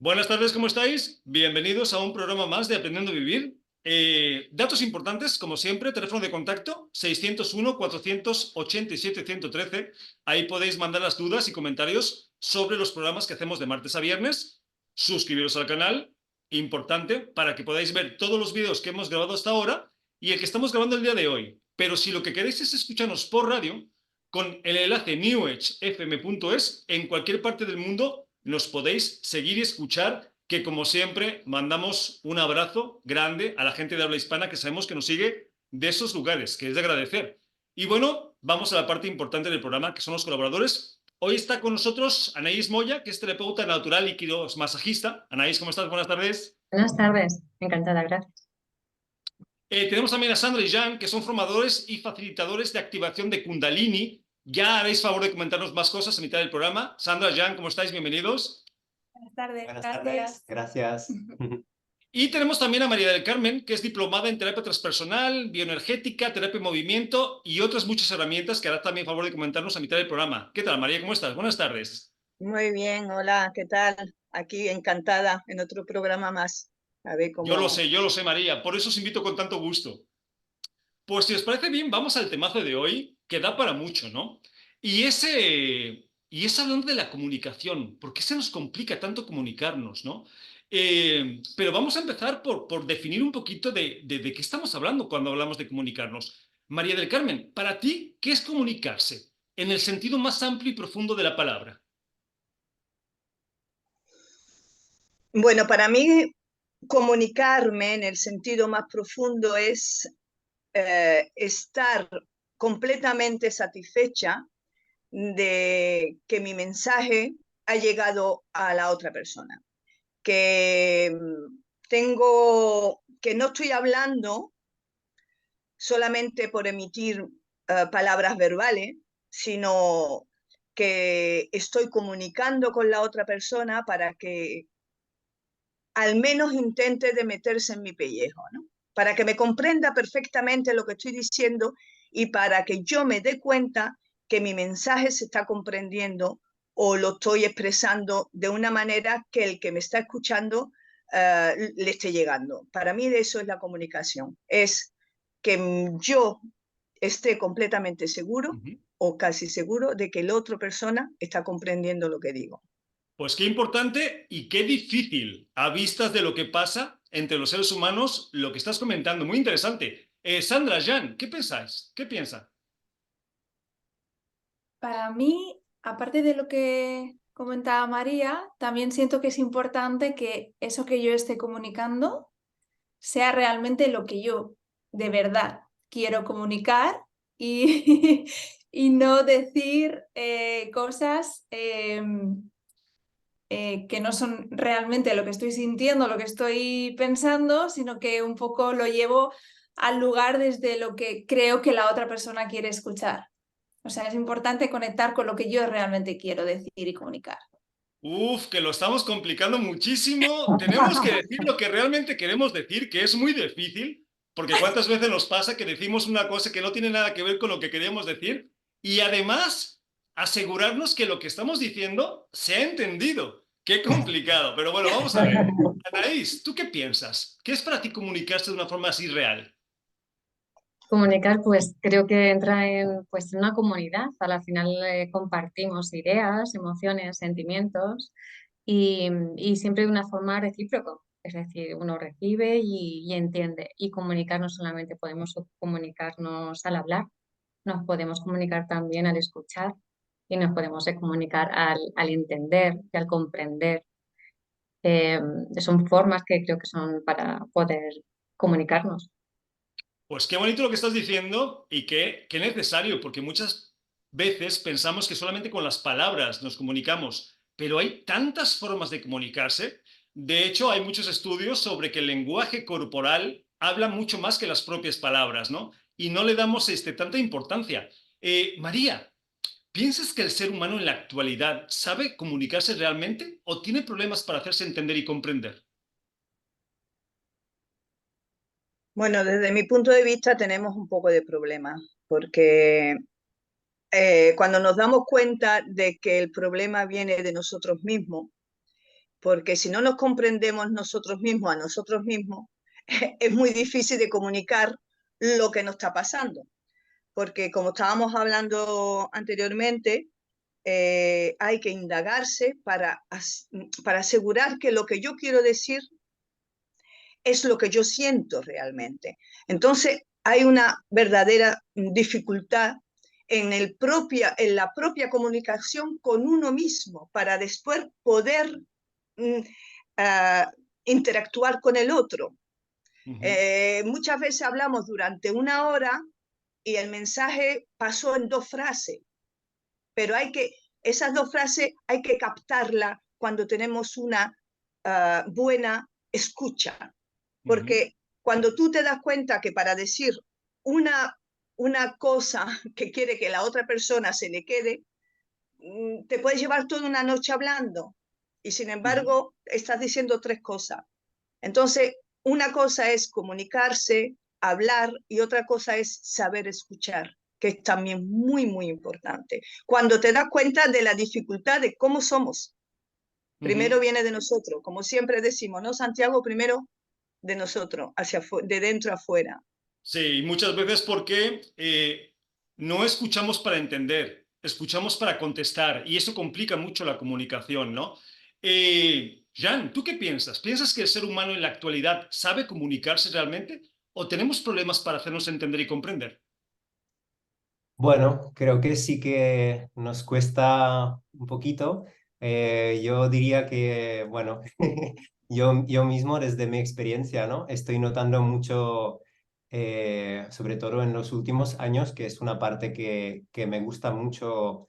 Buenas tardes, ¿cómo estáis? Bienvenidos a un programa más de Aprendiendo a Vivir. Datos importantes, como siempre, teléfono de contacto 601-487-113. Ahí podéis mandar las dudas y comentarios sobre los programas que hacemos de martes a viernes. Suscribiros al canal, importante, para que podáis ver todos los vídeos que hemos grabado hasta ahora y el que estamos grabando el día de hoy. Pero si lo que queréis es escucharnos por radio, con el enlace newedgefm.es, en cualquier parte del mundo nos podéis seguir y escuchar, que como siempre mandamos un abrazo grande a la gente de habla hispana que sabemos que nos sigue de esos lugares, que es de agradecer. Y bueno, vamos a la parte importante del programa, que son los colaboradores. Hoy está con nosotros Anaís Moya, que es terapeuta natural y quiromasajista. Anaís, ¿cómo estás? Buenas tardes. Buenas tardes, encantada, gracias. Tenemos también a Sandra y Jan, que son formadores y facilitadores de activación de Kundalini. Ya haréis favor de comentarnos más cosas a mitad del programa. Sandra, Jan, ¿cómo estáis? Bienvenidos. Buenas tardes, Buenas gracias. tardes, gracias. Y tenemos también a María del Carmen, que es diplomada en terapia transpersonal, bioenergética, terapia en movimiento y otras muchas herramientas que hará también favor de comentarnos a mitad del programa. ¿Qué tal, María? ¿Cómo estás? Buenas tardes. Muy bien, hola, ¿qué tal? Aquí encantada en otro programa más. A ver cómo... Yo lo sé, María. Por eso os invito con tanto gusto. Pues si os parece bien, vamos al temazo de hoy, que da para mucho, ¿no? Y es hablando de la comunicación. ¿Por qué se nos complica tanto comunicarnos, no? Pero vamos a empezar por definir un poquito de qué estamos hablando cuando hablamos de comunicarnos. María del Carmen, para ti, ¿qué es comunicarse? En el sentido más amplio y profundo de la palabra. Bueno, para mí comunicarme en el sentido más profundo es estar completamente satisfecha de que mi mensaje ha llegado a la otra persona, que que no estoy hablando solamente por emitir palabras verbales, sino que estoy comunicando con la otra persona para que al menos intente de meterse en mi pellejo, ¿no? Para que me comprenda perfectamente lo que estoy diciendo y para que yo me dé cuenta que mi mensaje se está comprendiendo o lo estoy expresando de una manera que el que me está escuchando le esté llegando. Para mí de eso es la comunicación, es que yo esté completamente seguro o casi seguro de que la otra persona está comprendiendo lo que digo. Pues qué importante y qué difícil, a vistas de lo que pasa entre los seres humanos, lo que estás comentando. Muy interesante. Sandra, Jan, ¿qué pensáis? ¿Qué piensa? Para mí, aparte de lo que comentaba María, también siento que es importante que eso que yo esté comunicando sea realmente lo que yo de verdad quiero comunicar y, y no decir cosas que no son realmente lo que estoy sintiendo, lo que estoy pensando, sino que un poco lo llevo al lugar desde lo que creo que la otra persona quiere escuchar. O sea, es importante conectar con lo que yo realmente quiero decir y comunicar. Uf, que lo estamos complicando muchísimo. Tenemos que decir lo que realmente queremos decir, que es muy difícil, porque cuántas veces nos pasa que decimos una cosa que no tiene nada que ver con lo que queríamos decir y además asegurarnos que lo que estamos diciendo se ha entendido. Qué complicado, pero bueno, vamos a ver. Anaís, ¿tú qué piensas? ¿Qué es para ti comunicarse de una forma así real? Comunicar, pues creo que entra en una comunidad. A la final compartimos ideas, emociones, sentimientos y siempre de una forma recíproca. Es decir, uno recibe y entiende. Y comunicar no solamente podemos comunicarnos al hablar, nos podemos comunicar también al escuchar y nos podemos comunicar al entender y al comprender. Eh, Son formas que creo que son para poder comunicarnos. Pues qué bonito lo que estás diciendo y qué necesario, porque muchas veces pensamos que solamente con las palabras nos comunicamos, pero hay tantas formas de comunicarse. De hecho, hay muchos estudios sobre que el lenguaje corporal habla mucho más que las propias palabras, ¿no? Y no le damos tanta importancia. María, ¿piensas que el ser humano en la actualidad sabe comunicarse realmente o tiene problemas para hacerse entender y comprender? Bueno, desde mi punto de vista tenemos un poco de problema, porque cuando nos damos cuenta de que el problema viene de nosotros mismos porque si no nos comprendemos nosotros mismos a nosotros mismos, es muy difícil de comunicar lo que nos está pasando. Porque como estábamos hablando anteriormente, hay que indagarse para asegurar que lo que yo quiero decir es lo que yo siento realmente. Entonces, hay una verdadera dificultad en la propia comunicación con uno mismo para después poder interactuar con el otro. Muchas veces hablamos durante una hora y el mensaje pasó en 2 frases, pero esas 2 frases hay que captarlas cuando tenemos una buena escucha. Porque cuando tú te das cuenta que para decir una cosa que quiere que la otra persona se le quede, te puedes llevar toda una noche hablando y sin embargo estás diciendo 3 cosas. Entonces, una cosa es comunicarse, hablar y otra cosa es saber escuchar, que es también muy, muy importante. Cuando te das cuenta de la dificultad de cómo somos, primero viene de nosotros, como siempre decimos, ¿no, Santiago? Primero de nosotros, de dentro a afuera. Sí, muchas veces porque no escuchamos para entender, escuchamos para contestar y eso complica mucho la comunicación, ¿no? Jan, ¿tú qué piensas? ¿Piensas que el ser humano en la actualidad sabe comunicarse realmente o tenemos problemas para hacernos entender y comprender? Bueno, creo que sí que nos cuesta un poquito. Yo diría que, bueno, yo mismo desde mi experiencia, ¿no? Estoy notando mucho, sobre todo en los últimos años, que es una parte que me gusta mucho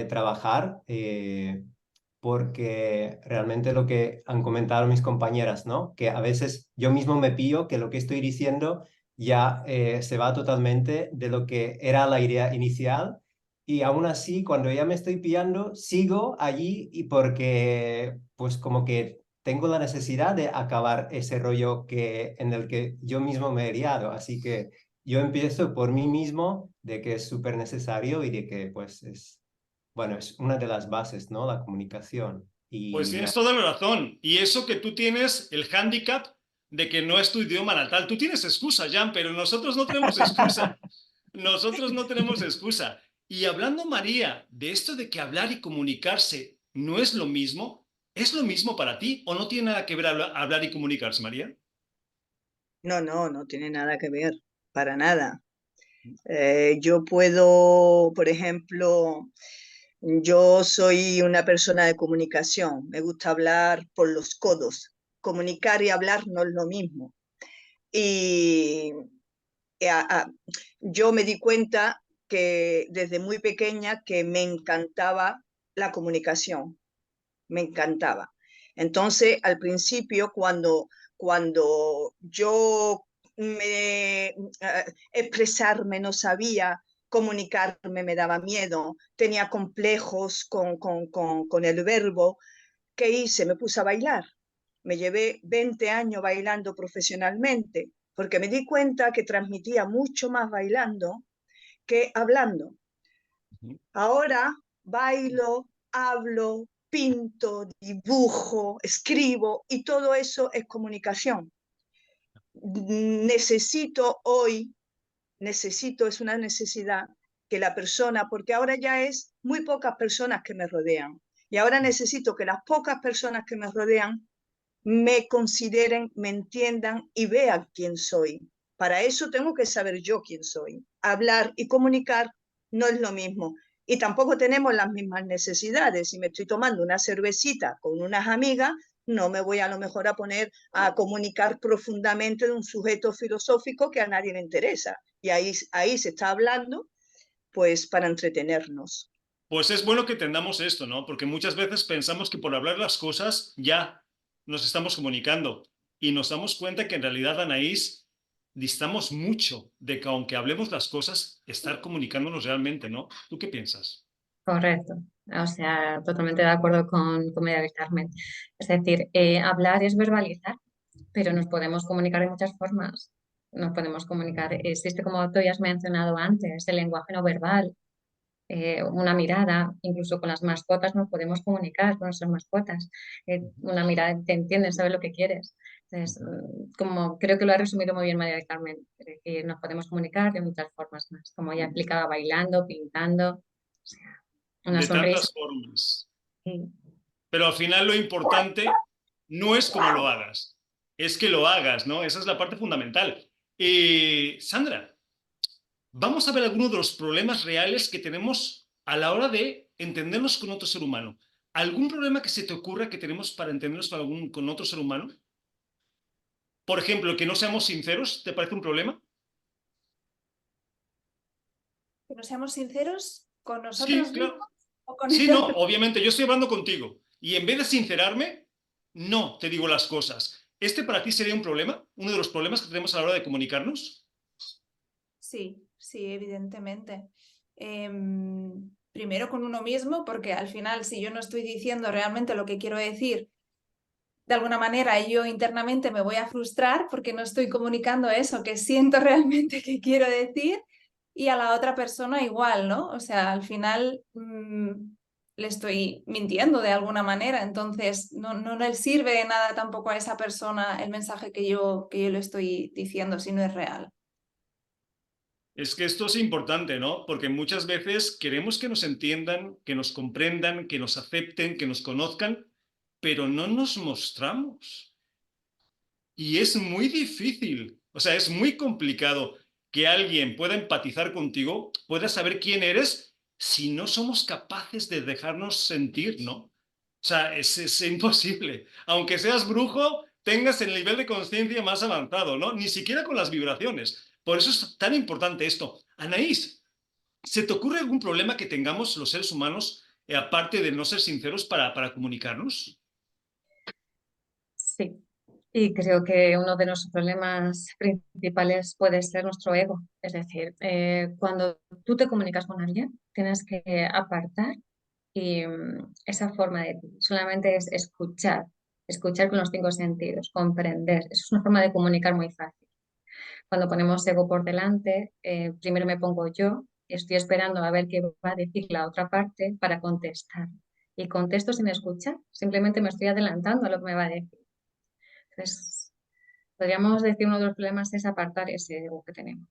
trabajar, porque realmente lo que han comentado mis compañeras, ¿no? Que a veces yo mismo me pillo que lo que estoy diciendo ya se va totalmente de lo que era la idea inicial y aún así cuando ya me estoy pillando sigo allí y porque pues como que tengo la necesidad de acabar ese rollo en el que yo mismo me he liado, así que yo empiezo por mí mismo de que es súper necesario y de que pues bueno, es una de las bases, ¿no? La comunicación. Pues Y tienes toda la razón. Y eso que tú tienes el hándicap de que no es tu idioma natal. Tú tienes excusa, Jan, pero nosotros no tenemos excusa. Nosotros no tenemos excusa. Y hablando, María, de esto de que hablar y comunicarse no es lo mismo, ¿es lo mismo para ti o no tiene nada que ver hablar y comunicarse, María? No, no tiene nada que ver, para nada. Yo puedo, por ejemplo, yo soy una persona de comunicación, me gusta hablar por los codos. Comunicar y hablar no es lo mismo. Y yo me di cuenta que desde muy pequeña que me encantaba la comunicación, me encantaba. Entonces, al principio, cuando yo expresarme no sabía, comunicarme me daba miedo, tenía complejos con el verbo, ¿qué hice? Me puse a bailar. Me llevé 20 años bailando profesionalmente, porque me di cuenta que transmitía mucho más bailando que hablando. Ahora bailo, hablo, pinto, dibujo, escribo y todo eso es comunicación. Es una necesidad que la persona, porque ahora ya es muy pocas personas que me rodean y ahora necesito que las pocas personas que me rodean me consideren, me entiendan y vean quién soy. Para eso tengo que saber yo quién soy. Hablar y comunicar no es lo mismo. Y tampoco tenemos las mismas necesidades. Si me estoy tomando una cervecita con unas amigas, no me voy a lo mejor a poner a comunicar profundamente de un sujeto filosófico que a nadie le interesa. Y ahí se está hablando, pues, para entretenernos. Pues es bueno que entendamos esto, ¿no? Porque muchas veces pensamos que por hablar las cosas ya nos estamos comunicando y nos damos cuenta que en realidad, Anaís, distamos mucho de que aunque hablemos las cosas, estar comunicándonos realmente, ¿no? ¿Tú qué piensas? Correcto. O sea, totalmente de acuerdo con María del Carmen. Es decir, hablar es verbalizar, pero nos podemos comunicar de muchas formas. Nos podemos comunicar, existe como tú ya has mencionado antes, el lenguaje no verbal. una mirada, incluso con las mascotas nos podemos comunicar con nuestras mascotas. Una mirada, te entienden, sabes lo que quieres. Entonces, como creo que lo ha resumido muy bien María del Carmen, es decir, nos podemos comunicar de muchas formas más, como ella explicaba, bailando, pintando, o sea, una De sonrisa. tantas formas. Sí, Pero al final lo importante no es cómo lo hagas, es que lo hagas, ¿no? Esa es la parte fundamental. Sandra, vamos a ver algunos de los problemas reales que tenemos a la hora de entendernos con otro ser humano. ¿Algún problema que se te ocurra que tenemos para entendernos con otro ser humano? Por ejemplo, que no seamos sinceros, ¿te parece un problema? Que no seamos sinceros con Sí, nosotros claro. mismos o con Sí, el no, otro. obviamente, yo estoy hablando contigo. Y en vez de sincerarme, no te digo las cosas. ¿Este para ti sería un problema? ¿Uno de los problemas que tenemos a la hora de comunicarnos? Sí, sí, evidentemente. Primero con uno mismo, porque al final, si yo no estoy diciendo realmente lo que quiero decir, de alguna manera yo internamente me voy a frustrar porque no estoy comunicando eso que siento realmente que quiero decir, y a la otra persona igual, ¿no? O sea, al final le estoy mintiendo de alguna manera, entonces no le sirve de nada tampoco a esa persona el mensaje que yo le estoy diciendo si no es real. Es que esto es importante, ¿no? Porque muchas veces queremos que nos entiendan, que nos comprendan, que nos acepten, que nos conozcan, pero no nos mostramos. Y es muy difícil, o sea, es muy complicado que alguien pueda empatizar contigo, pueda saber quién eres, si no somos capaces de dejarnos sentir, ¿no? O sea, es imposible. Aunque seas brujo, tengas el nivel de conciencia más avanzado, ¿no? Ni siquiera con las vibraciones. Por eso es tan importante esto. Anaís, ¿se te ocurre algún problema que tengamos los seres humanos, aparte de no ser sinceros para comunicarnos? sí. Y creo que uno de nuestros problemas principales puede ser nuestro ego. Es decir, cuando tú te comunicas con alguien, tienes que apartar y esa forma de ti. Solamente es escuchar, escuchar con los cinco sentidos, comprender. Eso es una forma de comunicar muy fácil. Cuando ponemos ego por delante, primero me pongo yo y estoy esperando a ver qué va a decir la otra parte para contestar. Y contesto sin escuchar, simplemente me estoy adelantando a lo que me va a decir. Entonces, podríamos decir uno de los problemas es apartar ese ego que tenemos.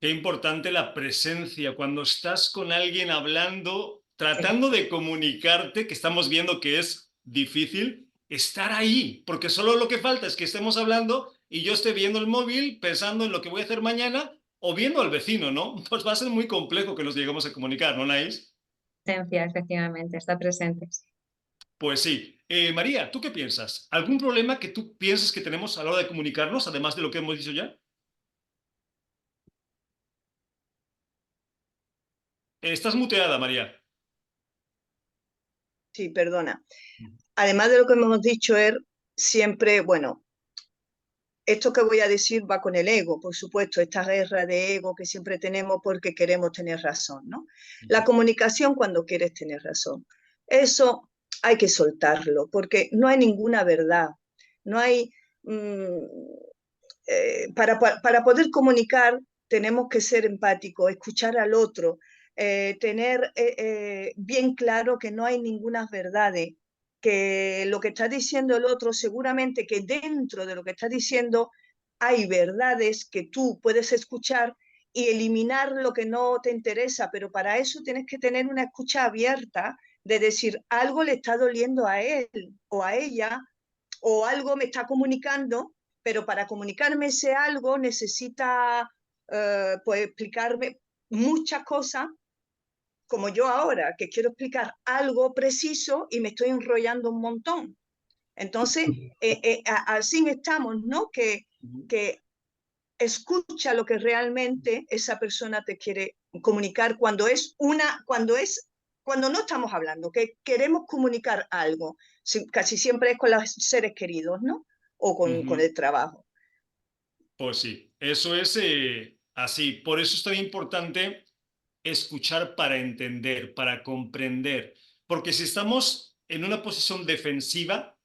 Qué importante la presencia cuando estás con alguien hablando, Sí, tratando de comunicarte, que estamos viendo que es difícil, estar ahí, porque solo lo que falta es que estemos hablando y yo esté viendo el móvil, pensando en lo que voy a hacer mañana o viendo al vecino, ¿no? Pues va a ser muy complejo que nos lleguemos a comunicar, ¿no, Naís? presencia, efectivamente, está presente. Pues sí. María, ¿tú qué piensas? ¿Algún problema que tú pienses que tenemos a la hora de comunicarnos, además de lo que hemos dicho ya? Estás muteada, María. Sí, perdona. Además de lo que hemos dicho, siempre, bueno, esto que voy a decir va con el ego, por supuesto, esta guerra de ego que siempre tenemos porque queremos tener razón, ¿no? La comunicación cuando quieres tener razón. Eso hay que soltarlo, porque no hay ninguna verdad. No hay... para poder comunicar tenemos que ser empáticos, escuchar al otro, tener bien claro que no hay ninguna verdades, que lo que está diciendo el otro, seguramente que dentro de lo que está diciendo hay verdades que tú puedes escuchar y eliminar lo que no te interesa, pero para eso tienes que tener una escucha abierta de decir algo le está doliendo a él o a ella o algo me está comunicando, pero para comunicarme ese algo necesita pues explicarme muchas cosas, como yo ahora, que quiero explicar algo preciso y me estoy enrollando un montón. Entonces, así estamos, ¿no? Que escucha lo que realmente esa persona te quiere comunicar cuando no estamos hablando, que queremos comunicar algo. Casi siempre es con los seres queridos, ¿no? O con el trabajo. Pues sí, eso es así. Por eso es tan importante escuchar para entender, para comprender. Porque si estamos en una posición defensiva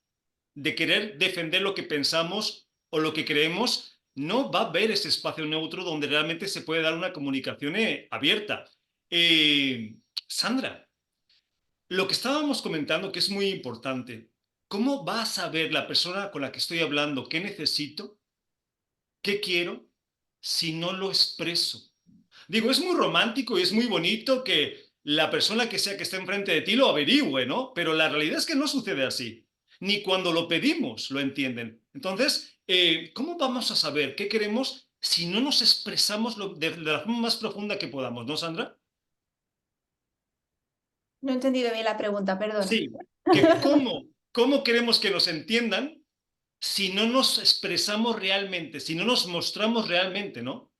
de querer defender lo que pensamos o lo que creemos, no va a haber ese espacio neutro donde realmente se puede dar una comunicación abierta. Sandra, lo que estábamos comentando, que es muy importante, ¿cómo va a saber la persona con la que estoy hablando qué necesito, qué quiero, si no lo expreso? Digo, es muy romántico y es muy bonito que la persona que sea que esté enfrente de ti lo averigüe, ¿no? Pero la realidad es que no sucede así. Ni cuando lo pedimos lo entienden. Entonces, ¿cómo vamos a saber qué queremos si no nos expresamos de la forma más profunda que podamos, ¿no, Sandra? No he entendido bien la pregunta, perdona. Sí, que cómo queremos que nos entiendan si no nos expresamos realmente, si no nos mostramos realmente, ¿no?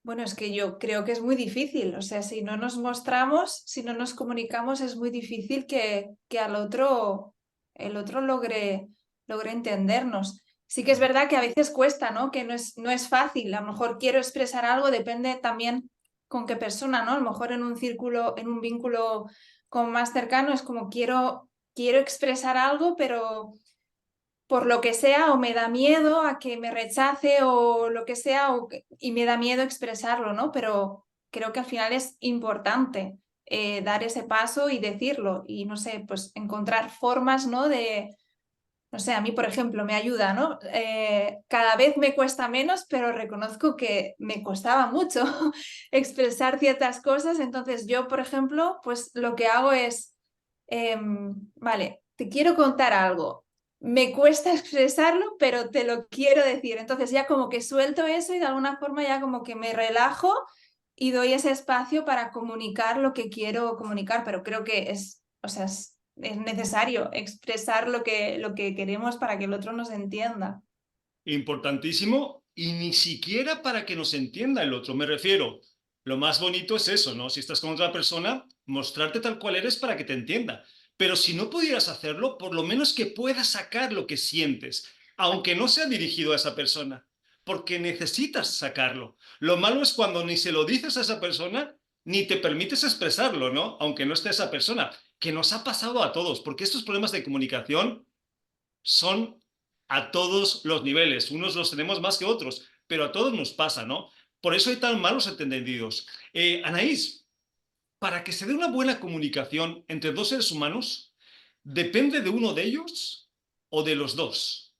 Bueno, es que yo creo que es muy difícil, o sea, si no nos mostramos, si no nos comunicamos, es muy difícil que el otro logre entendernos. Sí que es verdad que a veces cuesta, ¿no? Que no es fácil, a lo mejor quiero expresar algo, depende también con qué persona, ¿no? A lo mejor en un círculo, en un vínculo como más cercano, es como quiero expresar algo, pero por lo que sea, o me da miedo a que me rechace o lo que sea, y me da miedo expresarlo, ¿no? Pero creo que al final es importante dar ese paso y decirlo y, no sé, pues encontrar formas, ¿no? No sé, a mí, por ejemplo, me ayuda, ¿no? Cada vez me cuesta menos, pero reconozco que me costaba mucho expresar ciertas cosas. Entonces yo, por ejemplo, pues lo que hago es, vale, te quiero contar algo. Me cuesta expresarlo, pero te lo quiero decir. Entonces ya como que suelto eso y de alguna forma ya como que me relajo y doy ese espacio para comunicar lo que quiero comunicar, pero creo que es, o sea, es necesario expresar lo que queremos para que el otro nos entienda. Importantísimo, y ni siquiera para que nos entienda el otro, me refiero. Lo más bonito es eso, ¿no? Si estás con otra persona, mostrarte tal cual eres para que te entienda. Pero si no pudieras hacerlo, por lo menos que puedas sacar lo que sientes, aunque no sea dirigido a esa persona, porque necesitas sacarlo. Lo malo es cuando ni se lo dices a esa persona, ni te permites expresarlo, ¿no? Aunque no esté esa persona, que nos ha pasado a todos, porque estos problemas de comunicación son a todos los niveles. Unos los tenemos más que otros, pero a todos nos pasa, ¿no? Por eso hay tan malos entendidos. Anaís, para que se dé una buena comunicación entre dos seres humanos, ¿depende de uno de ellos o de los dos?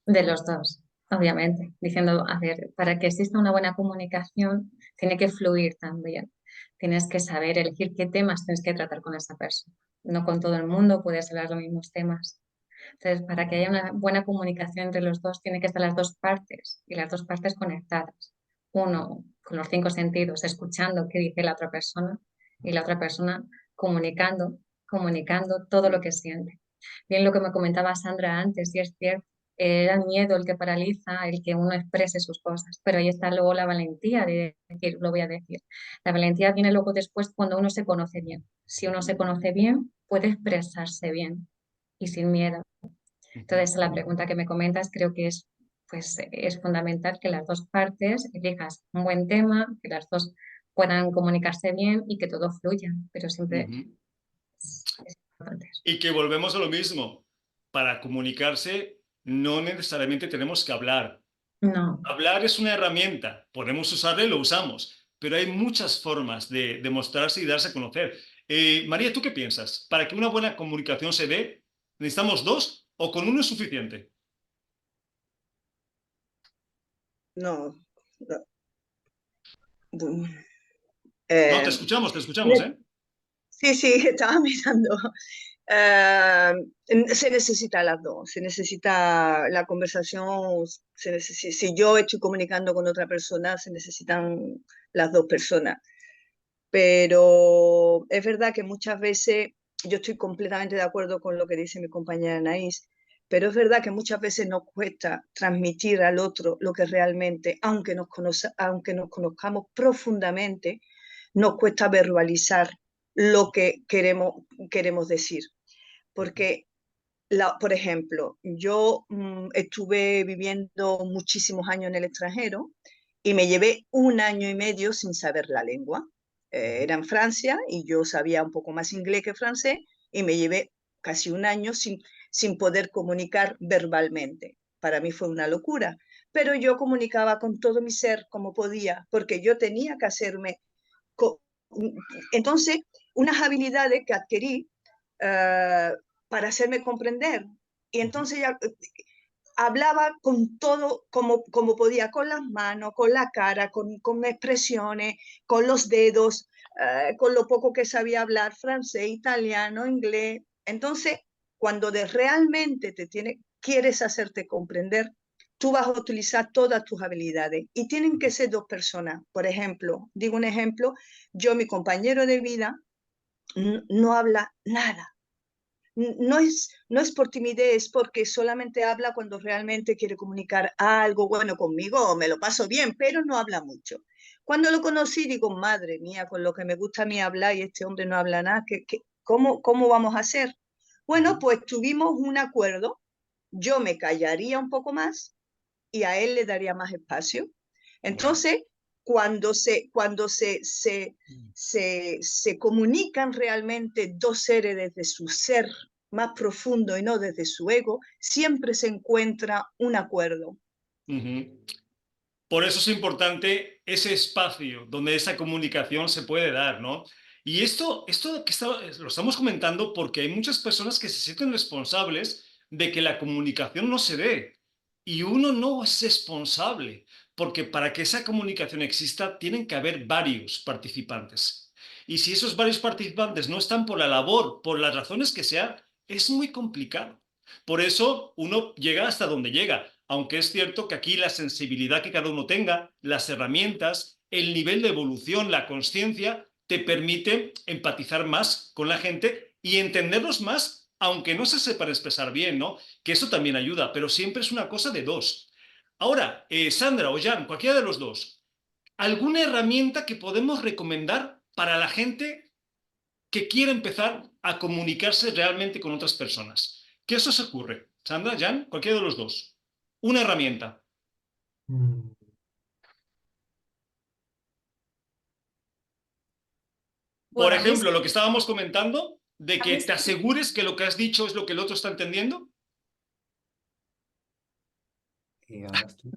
De los dos, obviamente. Diciendo, a ver, para que exista una buena comunicación, tiene que fluir también. Tienes que saber elegir qué temas tienes que tratar con esa persona. No con todo el mundo puedes hablar los mismos temas. Entonces, para que haya una buena comunicación entre los dos, tiene que estar las dos partes y las dos partes conectadas. Uno con los 5 sentidos, escuchando qué dice la otra persona y la otra persona comunicando todo lo que siente. Bien, lo que me comentaba Sandra antes, y es cierto, era el miedo el que paraliza, el que uno exprese sus cosas, pero ahí está luego la valentía de decir, lo voy a decir. La valentía viene luego después cuando uno se conoce bien. Si uno se conoce bien, puede expresarse bien y sin miedo. Entonces, la pregunta que me comentas creo que es, pues, es fundamental que las dos partes elijas un buen tema, que las dos puedan comunicarse bien y que todo fluya, pero siempre es importante eso. Y que volvemos a lo mismo. Para comunicarse no necesariamente tenemos que hablar. No, Hablar es una herramienta, podemos usarla y lo usamos, pero hay muchas formas de mostrarse y darse a conocer. María, ¿tú qué piensas? ¿Para que una buena comunicación se dé, necesitamos dos o con uno es suficiente? No, no. No, Eh, te escuchamos, ¿eh? sí, sí, estaba mirando. Se necesita las dos, se necesita la conversación, si yo estoy comunicando con otra persona, se necesitan las dos personas. Pero es verdad que muchas veces, yo estoy completamente de acuerdo con lo que dice mi compañera Anaís, pero es verdad que muchas veces nos cuesta transmitir al otro lo que realmente, aunque nos conozcamos profundamente, nos cuesta verbalizar lo que queremos decir. Porque, por ejemplo, yo estuve viviendo muchísimos años en el extranjero y me llevé 1 año y medio sin saber la lengua. Era en Francia y yo sabía un poco más inglés que francés y me llevé casi 1 año sin poder comunicar verbalmente. Para mí fue una locura, pero yo comunicaba con todo mi ser como podía, porque yo tenía que hacerme. Entonces, unas habilidades que adquirí para hacerme comprender. Y entonces ya hablaba con todo como podía, con las manos, con la cara, con expresiones, con los dedos, con lo poco que sabía hablar francés, italiano, inglés. Entonces, cuando realmente quieres hacerte comprender, tú vas a utilizar todas tus habilidades y tienen que ser dos personas. Por ejemplo, digo un ejemplo, mi compañero de vida no habla nada. No es por timidez, es porque solamente habla cuando realmente quiere comunicar algo bueno conmigo, me lo paso bien, pero no habla mucho. Cuando lo conocí, digo, madre mía, con lo que me gusta a mí hablar y este hombre no habla nada, ¿cómo vamos a hacer? Bueno, pues tuvimos un acuerdo, yo me callaría un poco más y a él le daría más espacio. Entonces, cuando se comunican realmente dos seres desde su ser más profundo y no desde su ego, siempre se encuentra un acuerdo. Por eso es importante ese espacio donde esa comunicación se puede dar, ¿no? Y esto que lo estamos comentando porque hay muchas personas que se sienten responsables de que la comunicación no se dé. Y uno no es responsable, porque para que esa comunicación exista tienen que haber varios participantes. Y si esos varios participantes no están por la labor, por las razones que sea, es muy complicado. Por eso uno llega hasta donde llega, aunque es cierto que aquí la sensibilidad que cada uno tenga, las herramientas, el nivel de evolución, la conciencia, te permite empatizar más con la gente y entenderlos más, aunque no se sepan expresar bien, ¿no? Que eso también ayuda, pero siempre es una cosa de dos. Ahora, Sandra o Jan, cualquiera de los dos, ¿alguna herramienta que podemos recomendar para la gente que quiere empezar a comunicarse realmente con otras personas? ¿Qué os ocurre? Sandra, Jan, cualquiera de los dos. Una herramienta. Por Bueno, a mí ejemplo, lo que estábamos comentando, de a que mí te asegures que lo que has dicho es lo que el otro está entendiendo. Hablas tú.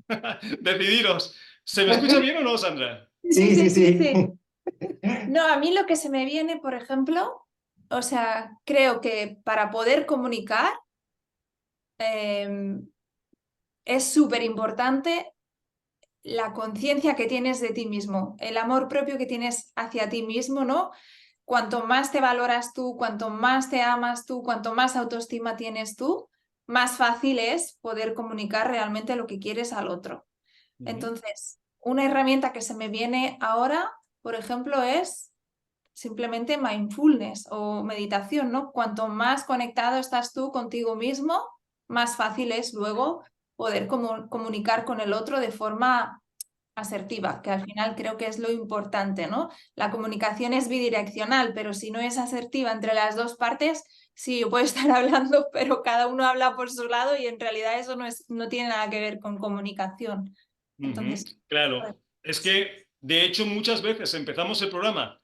Decidiros. ¿Se me escucha bien o no, Sandra? Sí. No, a mí lo que se me viene, por ejemplo, o sea, creo que para poder comunicar es súper importante la conciencia que tienes de ti mismo, el amor propio que tienes hacia ti mismo, ¿no? Cuanto más te valoras tú, cuanto más te amas tú, cuanto más autoestima tienes tú, más fácil es poder comunicar realmente lo que quieres al otro. Entonces, una herramienta que se me viene ahora, por ejemplo, es simplemente mindfulness o meditación, ¿no? Cuanto más conectado estás tú contigo mismo, más fácil es luego poder comunicar con el otro de forma asertiva, que al final creo que es lo importante, ¿no? La comunicación es bidireccional, pero si no es asertiva entre las dos partes, sí, yo puedo estar hablando, pero cada uno habla por su lado y en realidad eso no tiene nada que ver con comunicación. Entonces, Claro, es que de hecho muchas veces empezamos el programa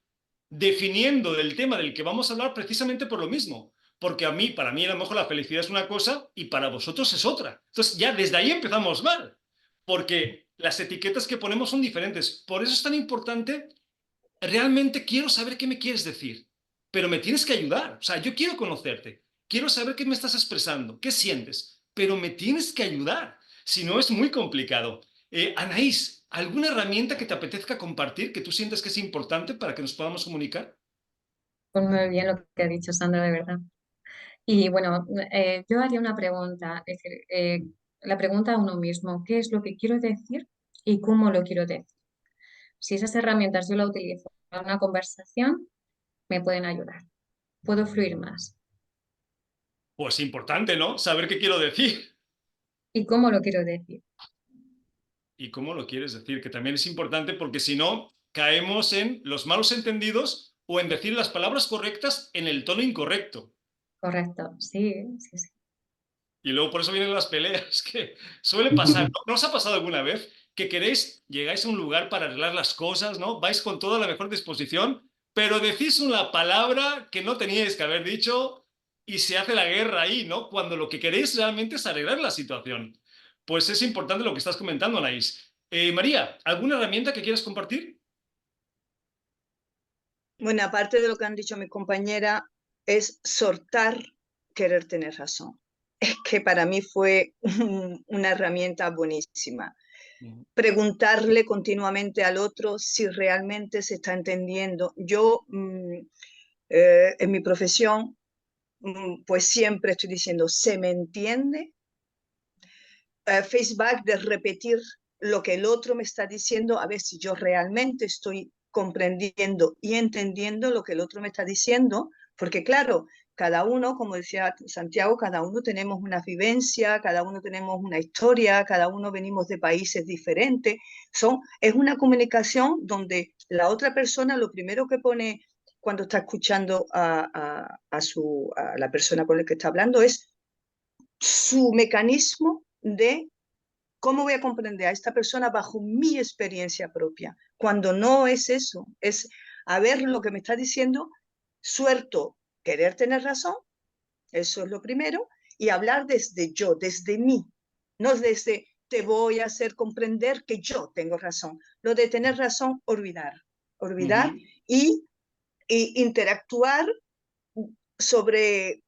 definiendo el tema del que vamos a hablar precisamente por lo mismo, porque para mí a lo mejor la felicidad es una cosa y para vosotros es otra. Entonces ya desde ahí empezamos mal, porque las etiquetas que ponemos son diferentes. Por eso es tan importante, realmente quiero saber qué me quieres decir, pero me tienes que ayudar. O sea, yo quiero conocerte, quiero saber qué me estás expresando, qué sientes, pero me tienes que ayudar. Si no, es muy complicado. Anaís, ¿alguna herramienta que te apetezca compartir, que tú sientes que es importante para que nos podamos comunicar? Pues muy bien lo que ha dicho Sandra, de verdad. Y bueno, yo haría una pregunta, es decir, la pregunta a uno mismo, ¿qué es lo que quiero decir y cómo lo quiero decir? Si esas herramientas yo las utilizo para una conversación, me pueden ayudar. Puedo fluir más. Pues importante, ¿no? Saber qué quiero decir. ¿Y cómo lo quiero decir? Y cómo lo quieres decir, que también es importante porque si no, caemos en los malos entendidos o en decir las palabras correctas en el tono incorrecto. Correcto, sí, sí, sí. Y luego por eso vienen las peleas, que suele pasar. ¿No os ha pasado alguna vez que llegáis a un lugar para arreglar las cosas, ¿no? Vais con toda la mejor disposición, pero decís una palabra que no teníais que haber dicho y se hace la guerra ahí, ¿no? Cuando lo que queréis realmente es arreglar la situación. pues es importante lo que estás comentando, Anaís. María, ¿alguna herramienta que quieras compartir? Bueno, aparte de lo que han dicho mis compañeras, es soltar querer tener razón. Es que para mí fue una herramienta buenísima. Preguntarle continuamente al otro si realmente se está entendiendo. Yo, en mi profesión, pues siempre estoy diciendo, ¿se me entiende? Feedback de repetir lo que el otro me está diciendo, a ver si yo realmente estoy comprendiendo y entendiendo lo que el otro me está diciendo, porque claro, cada uno, como decía Santiago, cada uno tenemos una vivencia, cada uno tenemos una historia, cada uno venimos de países diferentes. Es una comunicación donde la otra persona lo primero que pone cuando está escuchando a la persona con la que está hablando es su mecanismo de cómo voy a comprender a esta persona bajo mi experiencia propia, cuando no es eso, es a ver lo que me está diciendo, suelto querer tener razón, eso es lo primero, y hablar desde yo, desde mí, no desde te voy a hacer comprender que yo tengo razón. Lo de tener razón, olvidar y interactuar sobre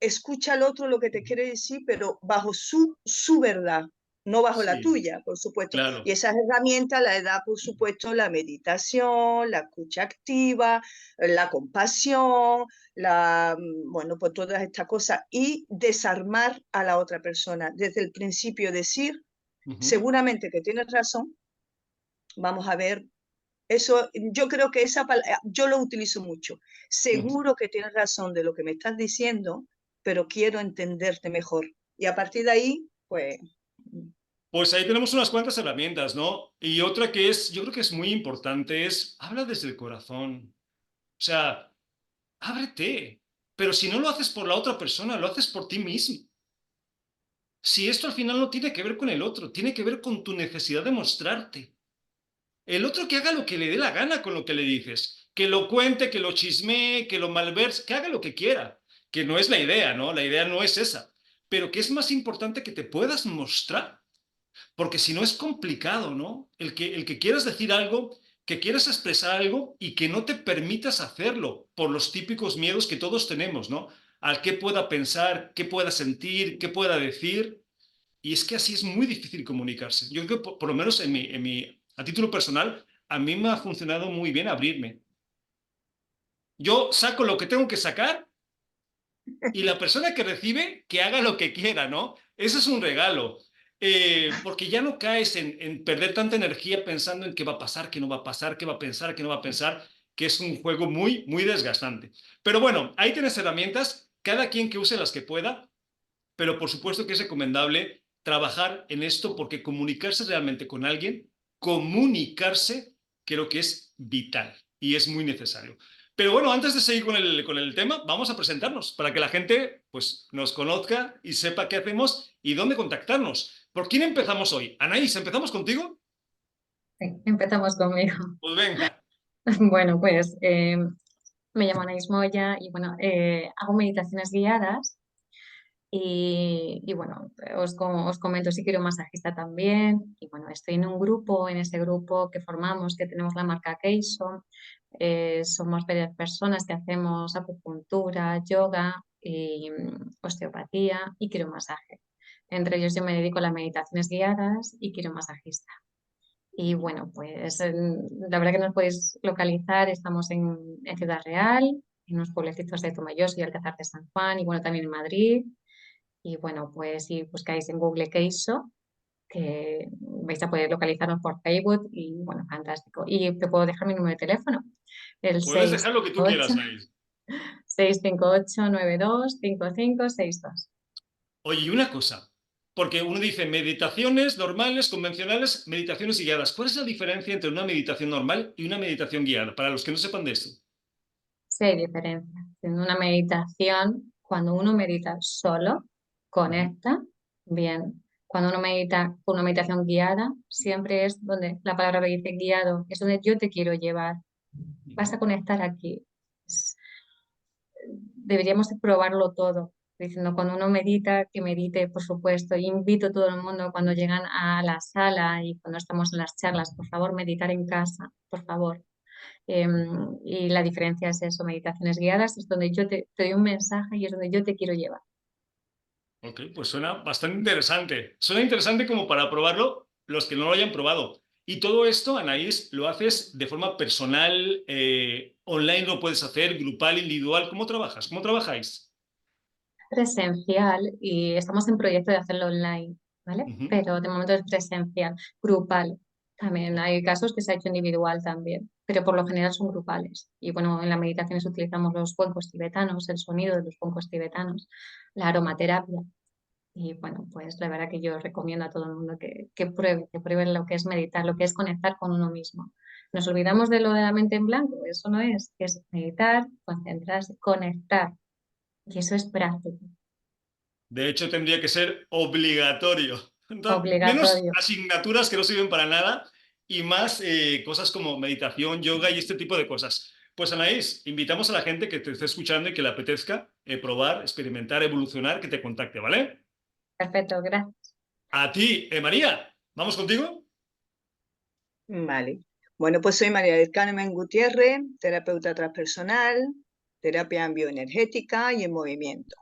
escucha al otro lo que te quiere decir, pero bajo su verdad, no bajo la Sí, tuya, por supuesto. claro. Y esas herramientas las da, por supuesto, la meditación, la escucha activa, la compasión, bueno, pues todas estas cosas. Y desarmar a la otra persona. Desde el principio decir, seguramente que tienes razón, vamos a ver. Eso, yo creo que esa palabra, yo lo utilizo mucho. Seguro que tienes razón de lo que me estás diciendo, pero quiero entenderte mejor. Y a partir de ahí, pues... Pues ahí tenemos unas cuantas herramientas, ¿no? Y otra que es, yo creo que es muy importante, es habla desde el corazón. O sea, ábrete. Pero si no lo haces por la otra persona, lo haces por ti mismo. Si esto al final no tiene que ver con el otro, tiene que ver con tu necesidad de mostrarte. El otro que haga lo que le dé la gana con lo que le dices. Que lo cuente, que lo chismee, que lo malverse, que haga lo que quiera. Que no es la idea, ¿no? La idea no es esa. Pero que es más importante que te puedas mostrar. Porque si no es complicado, ¿no? El que quieras decir algo, que quieras expresar algo y que no te permitas hacerlo por los típicos miedos que todos tenemos, ¿no? Al qué pueda pensar, qué pueda sentir, qué pueda decir. Y es que así es muy difícil comunicarse. Yo creo que por lo menos a título personal, a mí me ha funcionado muy bien abrirme. Yo saco lo que tengo que sacar y la persona que recibe, que haga lo que quiera, ¿no? Eso es un regalo. Porque ya no caes en perder tanta energía pensando en qué va a pasar, qué no va a pasar, qué va a pensar, qué no va a pensar, que es un juego muy, muy desgastante. Pero bueno, ahí tienes herramientas, cada quien que use las que pueda, pero por supuesto que es recomendable trabajar en esto porque comunicarse realmente con alguien, comunicarse creo que es vital y es muy necesario. Pero bueno, antes de seguir con el tema, vamos a presentarnos para que la gente pues, nos conozca y sepa qué hacemos y dónde contactarnos. ¿Por quién empezamos hoy? Anaís, ¿empezamos contigo? Sí, empezamos conmigo. Pues venga. Bueno, pues me llamo Anaís Moya y bueno, hago meditaciones guiadas y bueno, os comento si quiero masajista también. Y bueno, estoy en un grupo, en ese grupo que formamos, que tenemos la marca Keiso. Somos varias personas que hacemos acupuntura, yoga, y, osteopatía y quiromasaje. Entre ellos yo me dedico a las meditaciones guiadas y quiromasajista. Y bueno, pues la verdad que nos podéis localizar, estamos en Ciudad Real, en unos pueblecitos de Tomelloso y Alcázar de San Juan, y bueno, también en Madrid. Y bueno, pues si buscáis en Google Keiso, que vais a poder localizarnos por Facebook y bueno, fantástico. Y te puedo dejar mi número de teléfono, el Puedes dejar lo que tú 658 quieras, Anaís. 658 92 5562. Oye, y una cosa, porque uno dice meditaciones normales, convencionales, meditaciones guiadas. ¿Cuál es la diferencia entre una meditación normal y una meditación guiada? Para los que no sepan de esto. Sí hay diferencia. En una meditación, cuando uno medita solo, conecta bien. Cuando uno medita con una meditación guiada, siempre es donde la palabra me dice guiado, es donde yo te quiero llevar. Vas a conectar aquí. Es- Deberíamos de probarlo todo. diciendo cuando uno medita, que medite, por supuesto. Y invito a todo el mundo cuando llegan a la sala y cuando estamos en las charlas, por favor, meditar en casa, por favor. Y la diferencia es eso, meditaciones guiadas, es donde yo te doy un mensaje y es donde yo te quiero llevar. Ok, pues suena bastante interesante. Suena interesante como para probarlo los que no lo hayan probado. Y todo esto, Anaís, lo haces de forma personal, online lo puedes hacer, grupal, individual. ¿Cómo trabajas? ¿Cómo trabajáis? Presencial y estamos en proyecto de hacerlo online, ¿vale? Ujú. Pero de momento es presencial, grupal. También hay casos que se ha hecho individual también, pero por lo general son grupales. Y bueno, en las meditaciones utilizamos los cuencos tibetanos, el sonido de los cuencos tibetanos, la aromaterapia. Y bueno, pues la verdad que yo recomiendo a todo el mundo que prueben lo que es meditar, lo que es conectar con uno mismo. Nos olvidamos de lo de la mente en blanco, eso no es meditar, concentrarse, conectar. Y eso es práctico, De hecho, tendría que ser obligatorio. Entonces, menos obligatorio. asignaturas que no sirven para nada y más cosas como meditación, yoga y este tipo de cosas. Pues Anaís, invitamos a la gente que te esté escuchando y que le apetezca probar, experimentar, evolucionar, que te contacte, ¿vale? Perfecto, gracias. A ti, María, ¿vamos contigo? Vale. Bueno, pues soy María del Carmen Gutiérrez, terapeuta transpersonal, terapia en bioenergética y en movimiento.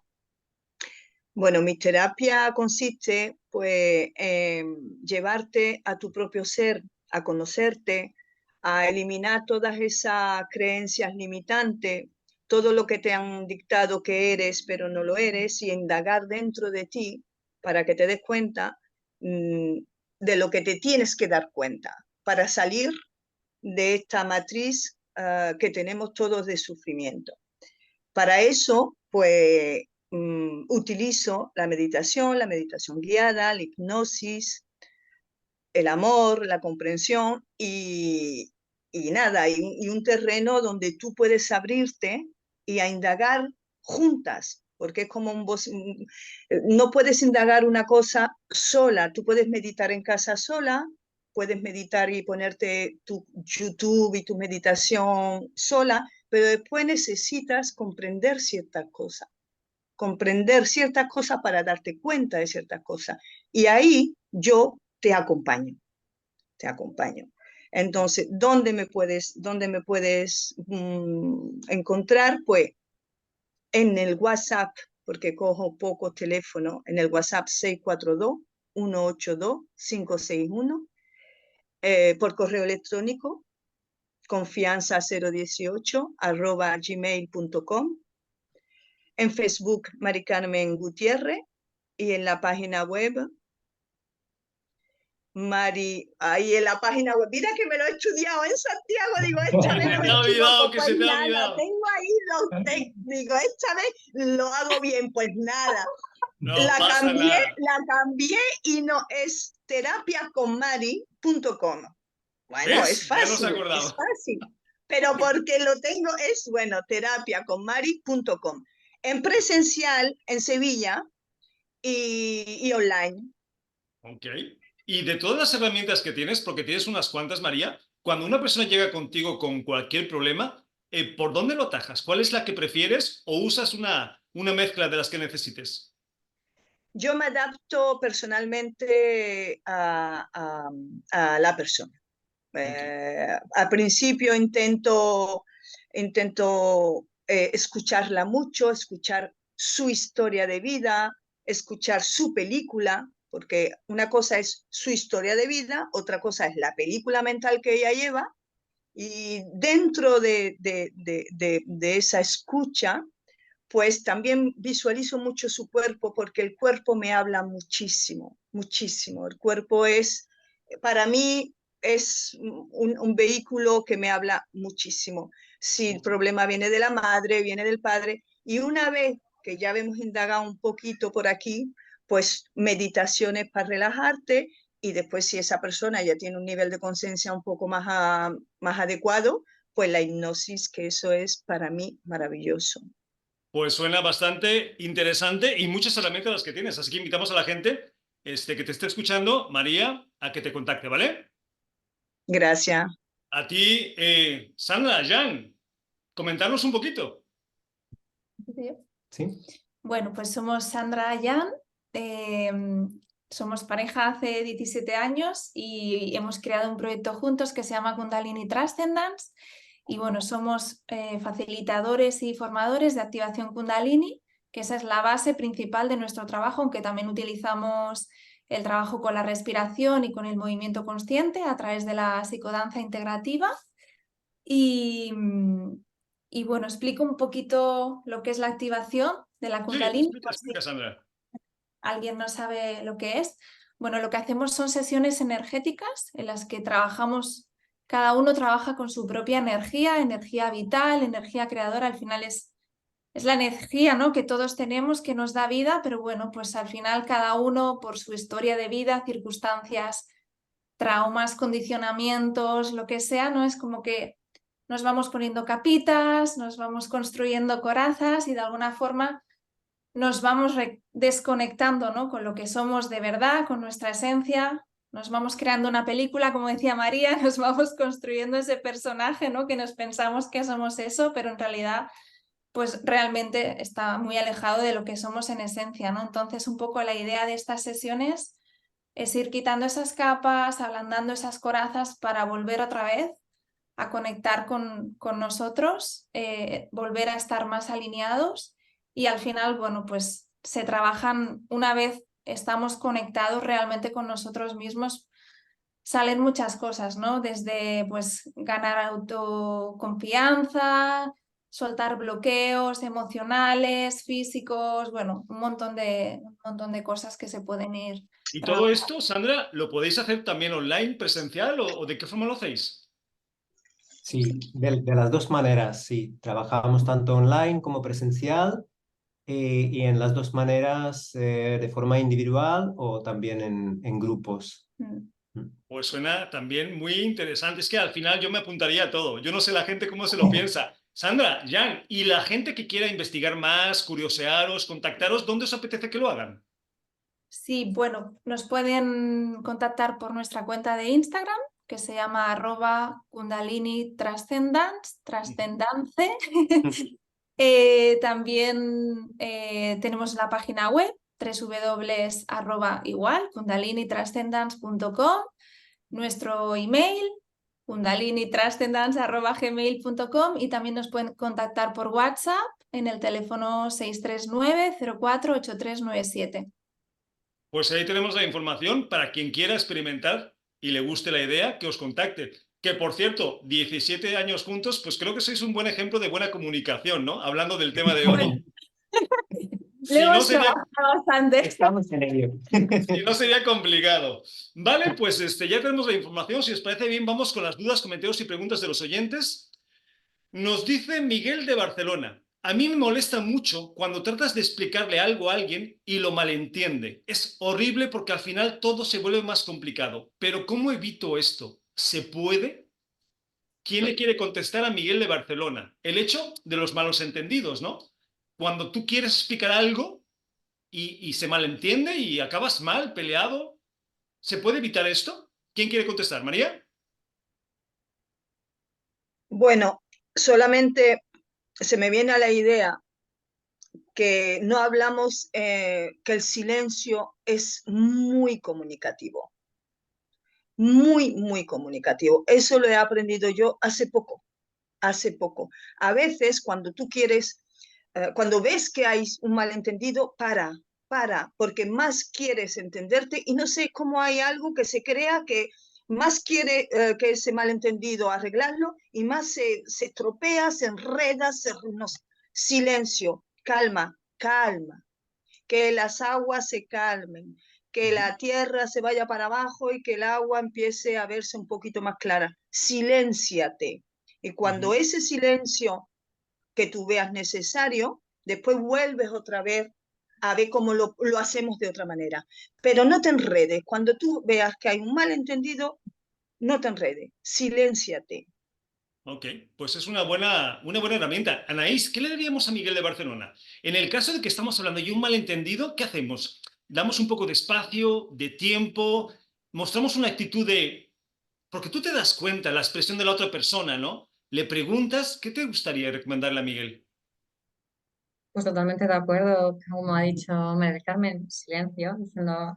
Bueno, mi terapia consiste pues en llevarte a tu propio ser, a conocerte, a eliminar todas esas creencias limitantes, todo lo que te han dictado que eres pero no lo eres y indagar dentro de ti para que te des cuenta de lo que te tienes que dar cuenta para salir de esta matriz que tenemos todos de sufrimiento. Para eso, pues utilizo la meditación guiada, la hipnosis, el amor, la comprensión y nada, y un terreno donde tú puedes abrirte y a indagar juntas, porque es como no puedes indagar una cosa sola, tú puedes meditar en casa sola, puedes meditar y ponerte tu YouTube y tu meditación sola, pero después necesitas comprender ciertas cosas para darte cuenta de ciertas cosas. Y ahí yo te acompaño. Entonces, dónde me puedes encontrar? Pues en el WhatsApp, porque cojo poco teléfono, en el WhatsApp 642-182-561, por correo electrónico, confianza018@gmail.com, en Facebook Mari Carmen Gutiérrez y en la página web ahí en la página web, mira que me lo he estudiado en Santiago, digo, esta vez no me equivoco, Que pues se te ha nada, olvidado. tengo ahí los digo, esta vez lo hago bien, pues nada. No pasa nada. La cambié y no, es terapiaconmari.com. Bueno, es ¿Ves? Ya nos fácil, es acordado. fácil. Pero porque lo tengo es, bueno, terapiaconmari.com. En presencial, en Sevilla y online. Ok. Y de todas las herramientas que tienes, porque tienes unas cuantas, María, cuando una persona llega contigo con cualquier problema, ¿por dónde lo atajas? ¿Cuál es la que prefieres o usas una mezcla de las que necesites? Yo me adapto personalmente a la persona. Okay. Al principio intento escucharla mucho, escuchar su historia de vida, escuchar su película, porque una cosa es su historia de vida, otra cosa es la película mental que ella lleva, y dentro de esa escucha, pues también visualizo mucho su cuerpo porque el cuerpo me habla muchísimo, muchísimo. El cuerpo es, para mí, es un vehículo que me habla muchísimo. Si el problema viene de la madre, viene del padre, y una vez que ya hemos indagado un poquito por aquí, pues meditaciones para relajarte y después si esa persona ya tiene un nivel de conciencia un poco más adecuado, pues la hipnosis, que eso es para mí maravilloso. Pues suena bastante interesante y muchas herramientas las que tienes. Así que invitamos a la gente que te esté escuchando, María, a que te contacte, ¿vale? Gracias. A ti, Sandra, Jan, comentarnos un poquito. ¿Sí? Bueno, pues somos Sandra y Jan, somos pareja hace 17 años y hemos creado un proyecto juntos que se llama Kundalini Transcendence. Y bueno, somos facilitadores y formadores de activación Kundalini, que esa es la base principal de nuestro trabajo, aunque también utilizamos el trabajo con la respiración y con el movimiento consciente a través de la psicodanza integrativa. Y bueno, explico un poquito lo que es la activación de la Sí, Kundalini, por si explica, Sandra. alguien no sabe lo que es. Bueno, lo que hacemos son sesiones energéticas en las que trabajamos, cada uno trabaja con su propia energía, energía vital, energía creadora. Al final es la energía, ¿no?, que todos tenemos, que nos da vida, pero bueno, pues al final cada uno por su historia de vida, circunstancias, traumas, condicionamientos, lo que sea, ¿no? Es como que nos vamos poniendo capitas, nos vamos construyendo corazas y de alguna forma nos vamos desconectando, ¿no?, con lo que somos de verdad, con nuestra esencia, nos vamos creando una película, como decía María, nos vamos construyendo ese personaje, ¿no?, que nos pensamos que somos eso, pero en realidad pues realmente está muy alejado de lo que somos en esencia, ¿no? Entonces un poco la idea de estas sesiones es ir quitando esas capas, ablandando esas corazas para volver otra vez a conectar con nosotros, volver a estar más alineados y al final, bueno, pues se trabajan una vez estamos conectados realmente con nosotros mismos, salen muchas cosas, ¿no? Desde pues ganar autoconfianza, soltar bloqueos emocionales, físicos, bueno, un montón de cosas que se pueden ir ¿Y todo trabajando. esto, Sandra, lo podéis hacer también online, presencial o de qué forma lo hacéis? Sí, de las dos maneras, sí. Trabajamos tanto online como presencial y en las dos maneras de forma individual o también en grupos. Mm. Pues suena también muy interesante. Es que al final yo me apuntaría a todo. Yo no sé la gente cómo se lo piensa. Sandra, Jan, y la gente que quiera investigar más, curiosearos, contactaros, ¿dónde os apetece que lo hagan? Sí, bueno, nos pueden contactar por nuestra cuenta de Instagram, que se llama @Kundalini Transcendence, trascendance. También tenemos la página web www.kundalinitranscendence.com, nuestro email kundalinitranscendence@gmail.com y también nos pueden contactar por WhatsApp en el teléfono 639-048397. Pues ahí tenemos la información para quien quiera experimentar y le guste la idea, que os contacte. Que por cierto, 17 años juntos, pues creo que sois un buen ejemplo de buena comunicación, ¿no? Hablando del tema de hoy. Le Si no hemos sería, trabajado bastante. Estamos en ello. si no sería complicado. Vale, pues ya tenemos la información. Si os parece bien, vamos con las dudas, comentarios y preguntas de los oyentes. Nos dice Miguel de Barcelona. A mí me molesta mucho cuando tratas de explicarle algo a alguien y lo malentiende. Es horrible porque al final todo se vuelve más complicado. Pero ¿cómo evito esto? ¿Se puede? ¿Quién le quiere contestar a Miguel de Barcelona? El hecho de los malos entendidos, ¿no? Cuando tú quieres explicar algo y se malentiende y acabas mal, peleado. ¿Se puede evitar esto? ¿Quién quiere contestar? ¿María? Bueno, solamente se me viene a la idea que no hablamos, que el silencio es muy comunicativo, muy, muy comunicativo. Eso lo he aprendido yo hace poco, hace poco. A veces cuando tú quieres, cuando ves que hay un malentendido, porque más quieres entenderte y no sé cómo hay algo que se crea que más quiere que ese malentendido arreglarlo y más se estropea, se enreda, no, silencio, calma, calma, que las aguas se calmen, que la tierra se vaya para abajo y que el agua empiece a verse un poquito más clara. Silénciate. Y cuando ese silencio que tú veas necesario, después vuelves otra vez a ver cómo lo hacemos de otra manera. Pero no te enredes. Cuando tú veas que hay un malentendido, no te enredes. Silénciate. Ok, pues es una buena herramienta. Anaís, ¿qué le diríamos a Miguel de Barcelona? En el caso de que estamos hablando de un malentendido, ¿qué hacemos? ¿Damos un poco de espacio, de tiempo? ¿Mostramos una actitud de... Porque tú te das cuenta, la expresión de la otra persona, ¿no? Le preguntas, ¿qué te gustaría recomendarle a Miguel? Pues totalmente de acuerdo, como ha dicho María del Carmen, silencio, diciendo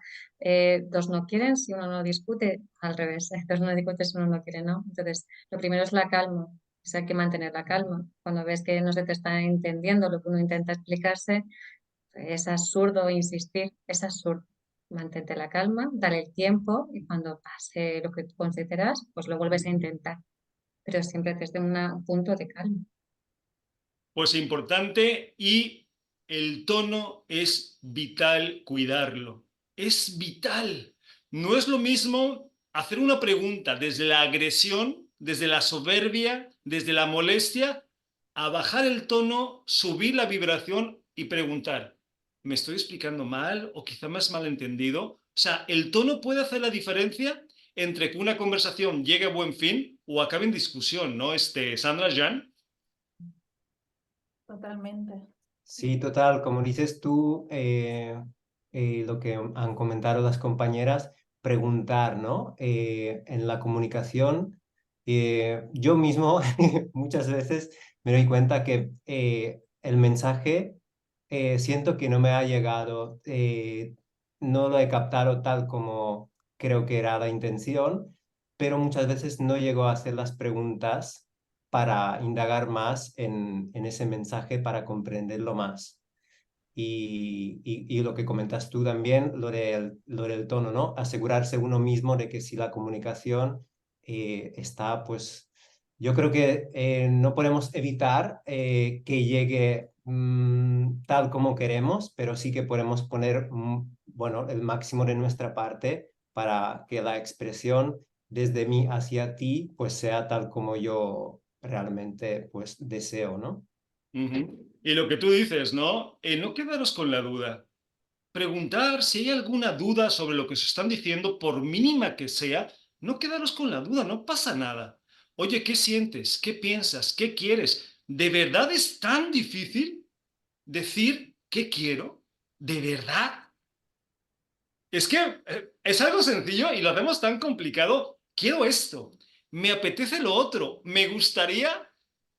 dos no quieren si uno no discute, al revés, dos no discuten si uno no quiere, ¿no? Entonces, lo primero es la calma, o sea, hay que mantener la calma. Cuando ves que no se te está entendiendo lo que uno intenta explicarse, es absurdo insistir, es absurdo. Mantente la calma, dale el tiempo y cuando pase lo que tú consideras, pues lo vuelves a intentar, pero siempre desde un punto de calma. Pues importante, y el tono es vital cuidarlo. Es vital. No es lo mismo hacer una pregunta desde la agresión, desde la soberbia, desde la molestia, a bajar el tono, subir la vibración y preguntar, ¿me estoy explicando mal o quizá me has malentendido? O sea, el tono puede hacer la diferencia entre que una conversación llegue a buen fin o acabe en discusión, ¿no? Sandra, Jan. Totalmente. Sí, total, como dices tú, lo que han comentado las compañeras, preguntar, ¿no? En la comunicación, yo mismo muchas veces me doy cuenta que el mensaje siento que no me ha llegado, no lo he captado tal como creo que era la intención, pero muchas veces no llego a hacer las preguntas para indagar más en ese mensaje, para comprenderlo más. Y lo que comentas tú también, lo del tono, ¿no? Asegurarse uno mismo de que si la comunicación está, pues, yo creo que no podemos evitar que llegue tal como queremos, pero sí que podemos poner, bueno, el máximo de nuestra parte para que la expresión desde mí hacia ti, pues, sea tal como yo realmente, pues, deseo, ¿no? Y lo que tú dices, ¿no? No quedaros con la duda. Preguntar si hay alguna duda sobre lo que os están diciendo, por mínima que sea, no quedaros con la duda, no pasa nada. Oye, ¿qué sientes? ¿Qué piensas? ¿Qué quieres? ¿De verdad es tan difícil decir qué quiero? ¿De verdad? Es que es algo sencillo y lo hacemos tan complicado. Quiero esto, me apetece lo otro, me gustaría,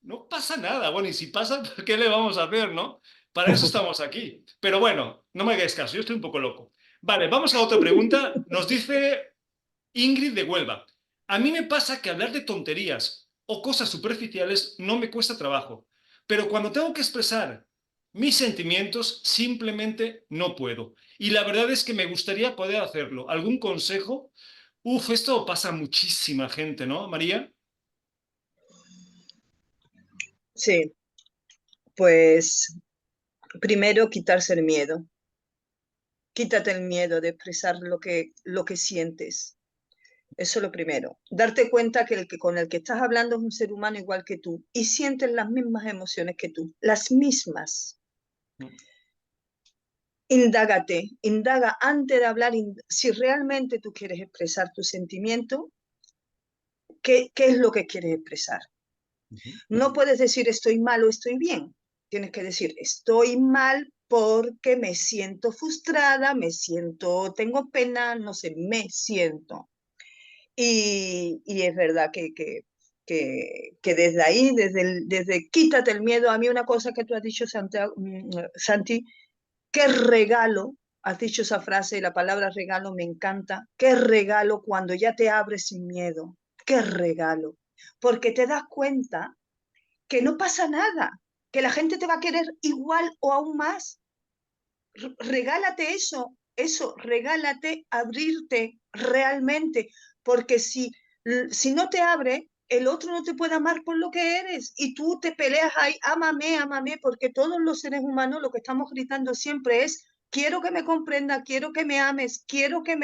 no pasa nada. Bueno, y si pasa, ¿qué le vamos a hacer, no? Para eso estamos aquí. Pero bueno, no me hagáis caso, yo estoy un poco loco. Vale, vamos a otra pregunta. Nos dice Ingrid de Huelva. A mí me pasa que hablar de tonterías o cosas superficiales no me cuesta trabajo, pero cuando tengo que expresar mis sentimientos simplemente no puedo. Y la verdad es que me gustaría poder hacerlo. ¿Algún consejo? Uf, esto pasa a muchísima gente, ¿no, María? Sí, pues primero quitarse el miedo. Quítate el miedo de expresar lo que sientes. Eso es lo primero. Darte cuenta que con el que estás hablando es un ser humano igual que tú y sientes las mismas emociones que tú, las mismas. Indaga antes de hablar, si realmente tú quieres expresar tu sentimiento, ¿qué es lo que quieres expresar? No puedes decir estoy mal o estoy bien. Tienes que decir estoy mal porque me siento frustrada, tengo pena, no sé, me siento. Y es verdad que desde ahí, desde quítate el miedo, a mí una cosa que tú has dicho, Santi, qué regalo, has dicho esa frase, la palabra regalo me encanta, qué regalo cuando ya te abres sin miedo, qué regalo, porque te das cuenta que no pasa nada, que la gente te va a querer igual o aún más. Regálate eso, regálate abrirte realmente, porque si no te abre, el otro no te puede amar por lo que eres y tú te peleas ahí, ámame, porque todos los seres humanos lo que estamos gritando siempre es, quiero que me comprenda, quiero que me ames, quiero que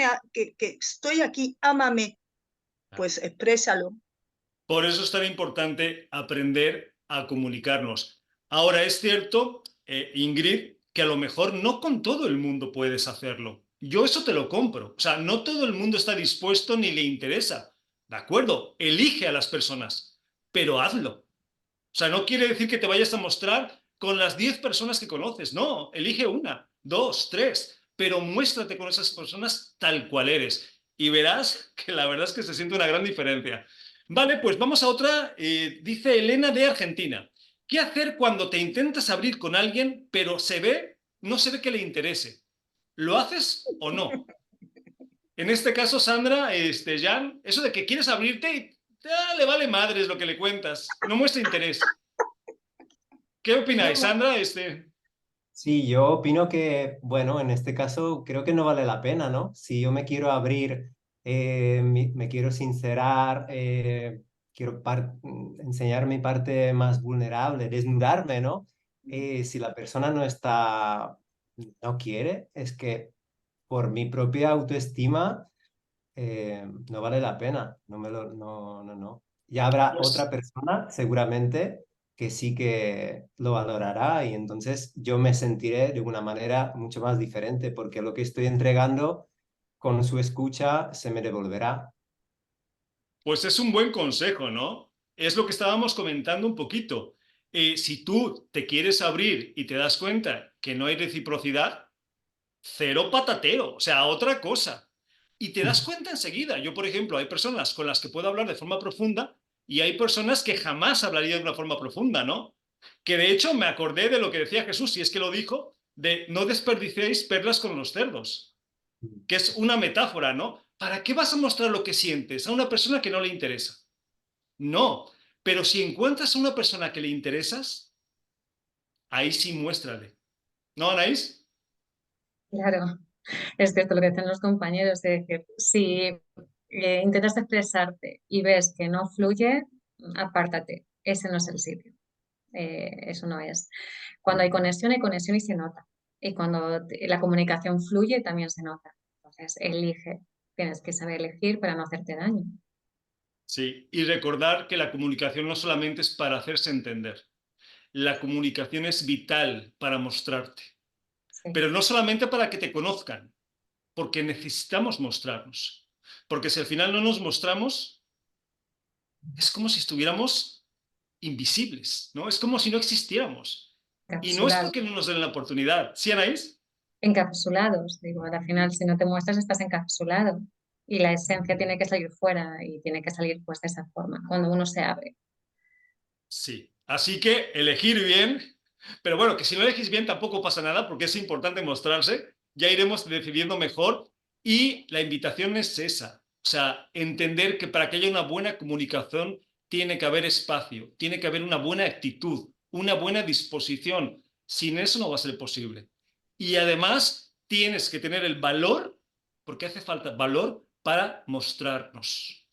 estoy aquí, ámame, pues exprésalo. Por eso es tan importante aprender a comunicarnos. Ahora, es cierto, Ingrid, que a lo mejor no con todo el mundo puedes hacerlo. Yo eso te lo compro. O sea, no todo el mundo está dispuesto ni le interesa. ¿De acuerdo? Elige a las personas, pero hazlo. O sea, no quiere decir que te vayas a mostrar con las 10 personas que conoces. No, elige una, dos, tres, pero muéstrate con esas personas tal cual eres. Y verás que la verdad es que se siente una gran diferencia. Vale, pues vamos a otra. Dice Elena de Argentina. ¿Qué hacer cuando te intentas abrir con alguien, pero no se ve que le interese? ¿Lo haces o no? En este caso, Sandra, Jan, eso de que quieres abrirte y le vale madres lo que le cuentas, no muestra interés. ¿Qué opináis, Sandra? Sí, yo opino que, bueno, en este caso creo que no vale la pena, ¿no? Si yo me quiero abrir, me quiero sincerar, quiero enseñar mi parte más vulnerable, desnudarme, ¿no? Si la persona no quiere, es que por mi propia autoestima no vale la pena, no. Ya habrá Pues, otra persona seguramente que sí que lo valorará y entonces yo me sentiré de una manera mucho más diferente porque lo que estoy entregando con su escucha se me devolverá. pues es un buen consejo, ¿no? Es lo que estábamos comentando un poquito. Si tú te quieres abrir y te das cuenta que no hay reciprocidad, cero patatero, o sea, otra cosa. Y te das cuenta enseguida. Yo, por ejemplo, hay personas con las que puedo hablar de forma profunda y hay personas que jamás hablaría de una forma profunda, ¿no? Que de hecho me acordé de lo que decía Jesús, si es que lo dijo, de no desperdiciéis perlas con los cerdos, que es una metáfora, ¿no? ¿Para qué vas a mostrar lo que sientes a una persona que no le interesa? No, pero si encuentras a una persona que le interesas, ahí sí muéstrale. ¿No, Anaís? Claro, es cierto lo que dicen los compañeros, de decir, si intentas expresarte y ves que no fluye, apártate, ese no es el sitio. Eso no es. Cuando hay conexión y se nota. Y cuando la comunicación fluye, también se nota. Entonces, elige. Tienes que saber elegir para no hacerte daño. Sí, y recordar que la comunicación no solamente es para hacerse entender, la comunicación es vital para mostrarte, Sí, pero no solamente para que te conozcan, porque necesitamos mostrarnos, porque si al final no nos mostramos, es como si estuviéramos invisibles, ¿no? Es como si no existiéramos. Y no es encapsulado. porque no nos den la oportunidad. ¿Sí, Anaís? Encapsulados, digo, al final, si no te muestras, estás encapsulado. Y la esencia tiene que salir fuera y tiene que salir pues de esa forma, cuando uno se abre. Sí. Así que elegir bien, pero bueno, que si no elegís bien tampoco pasa nada porque es importante mostrarse, ya iremos decidiendo mejor y la invitación es esa, o sea, entender que para que haya una buena comunicación tiene que haber espacio, tiene que haber una buena actitud, una buena disposición, sin eso no va a ser posible. Y además tienes que tener el valor, porque hace falta valor para mostrarnos,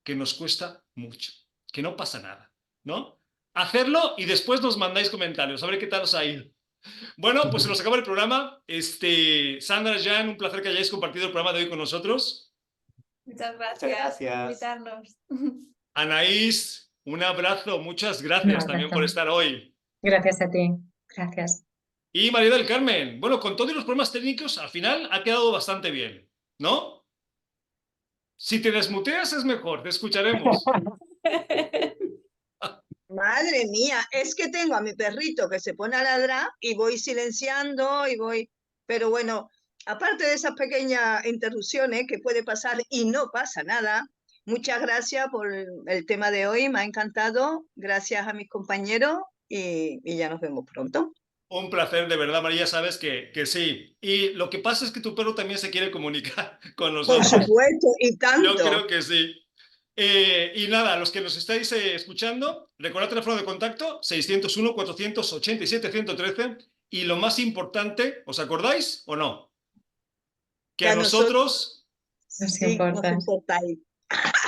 que nos cuesta mucho, que no pasa nada, ¿no? Hacerlo y después nos mandáis comentarios, a ver qué tal os ha ido. Bueno, pues se nos acaba el programa. Sandra, Jan, un placer que hayáis compartido el programa de hoy con nosotros. Muchas Muchas gracias por gracias. invitarnos. Anaís, un abrazo, muchas Un gracias también por abrazo. estar hoy. Gracias a ti. Gracias. Y María del Carmen, bueno, con todos los problemas técnicos, al final ha quedado bastante bien, ¿no? Si te desmuteas es mejor, te escucharemos. Madre mía, es que tengo a mi perrito que se pone a ladrar y voy silenciando y voy, pero bueno, aparte de esas pequeñas interrupciones que puede pasar y no pasa nada, muchas gracias por el tema de hoy, me ha encantado, gracias a mis compañeros y ya nos vemos pronto. Un placer, de verdad, María, sabes que sí. Y lo que pasa es que tu perro también se quiere comunicar con Por nosotros. supuesto, y Yo tanto. creo que sí. Y nada, los que nos estáis escuchando, recordad el teléfono de contacto 601-487-113 y lo más importante, ¿os acordáis o no? Que Que a a nosotros nosotros, Nos sí nos importa. importáis.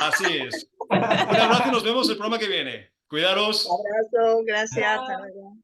así es. Un abrazo y nos vemos el programa que viene. Un Cuidaros. abrazo, gracias, hasta Chao. luego.